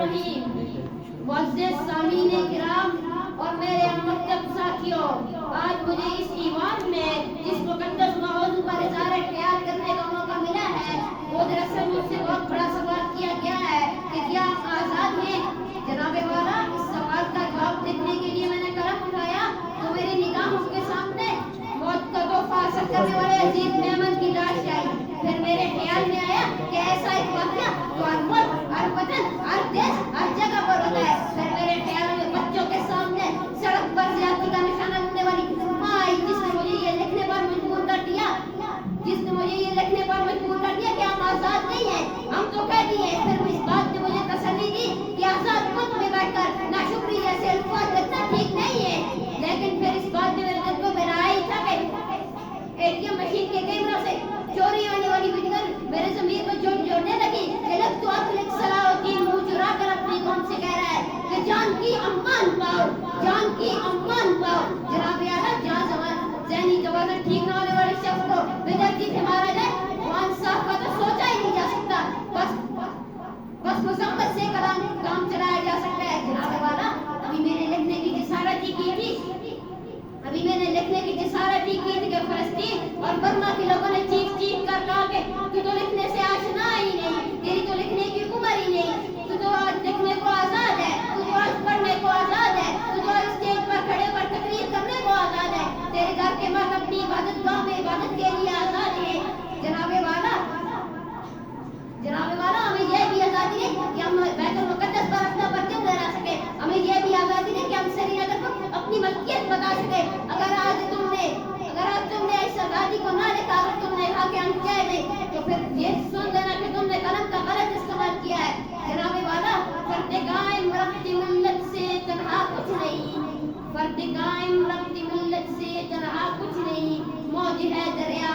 الرحیم معزز سامعین کرام اور میرے مکتب ساتھیوں، آج مجھے اس ایوان میں جس مقدس موضوع پر اظہار خیال کرنے کا موقع ملا ہے، وہ دراصل مجھ سے بہت بڑا سوال کیا گیا ہے کہ کیا ہم آزاد ہیں؟ جناب والا، اس سوال کا جواب دینے کے لیے میں نے قلم اٹھایا تو میری نگاہوں کے سامنے موت کا تحفہ حاصل کرنے والے عزیز مہمان کی لاش آئی۔ پھر میرے خیال میں آیا کہ ایسا ایک واقعہ جو ہر ملک، ہر وطن، ہر دیش، ہر جگہ پر ہوتا ہے۔ پھر میرے خیال میں بچوں کے سامنے سڑک پر زیادتی کا نشانہ بننے والی ماں آئی، جس نے مجھے یہ لکھنے پر مجبور کر دیا کہ ہم آزاد نہیں ہیں، ہم تو قیدی ہیں۔ پھر اس بات نے مجھے تسلی دی کہ آزاد ملک میں بیٹھ کر ناشکری جیسے الفاظ لکھنا ٹھیک نہیں ہے، لیکن پھر اس بات نے میرے دل کو بہلایا ہی تھا کہ ATM مشین کے کیمروں سے چوری ہونے والی ویڈیو میرے ضمیر کو جوڑنے لگی کہ لگ تو عقل صلاح الدین منہ چرا کر اپنی قوم سے کہہ رہا ہے کہ جان کی امان پاؤ، جان کی امان پاؤ۔ جناب اعلیٰ، جہاں ذہنی توازن ٹھیک نہ ہونے والے شخص کو بےدردی سے مارا جائے، وہ انصاف کا تو سوچا ہی نہیں جا سکتا، بس مذمت سے کام چلایا جا سکتا ہے۔ جناب والا، ابھی میں نے لکھنے کی جسارت ہی کی تھی کہ فلسطین اور برما کے لوگوں نے چیخ کر کہا کہ تو لکھنے سے آشنا ہی نہیں، تیری تو لکھنے کی عمر ہی نہیں، تو آج لکھنے کو آزاد ہے، تو آج پڑھنے کو آزاد ہے، تو آج اسٹیج پر کھڑے ہو کر تقریر کرنے کو آزاد ہے، تیرے گھر کے مرد اپنی عبادت گاہ میں عبادت کے لیے آزاد ہے۔ جناب والا، ہمیں یہ بھی آزادی ہے کہ ہم بیت المقدس پر اپنا پرچم لہرا سکے، ہمیں یہ بھی آزادی ہے کہ ہم سری نگر کو اپنی ملکیت بتا سکے۔ اگر آج تم نے اس آزادی کو نہ لکھا، اگر تم نے کہا کہ ہم قید ہیں، تو پھر یہ سن لینا کہ تم نے قلم کا غلط استعمال کیا ہے۔ جناب والا، فرد قائم ربط ملت سے تنہا کچھ نہیں، فرد قائم ربط ملت سے تنہا کچھ نہیں، موج ہے دریا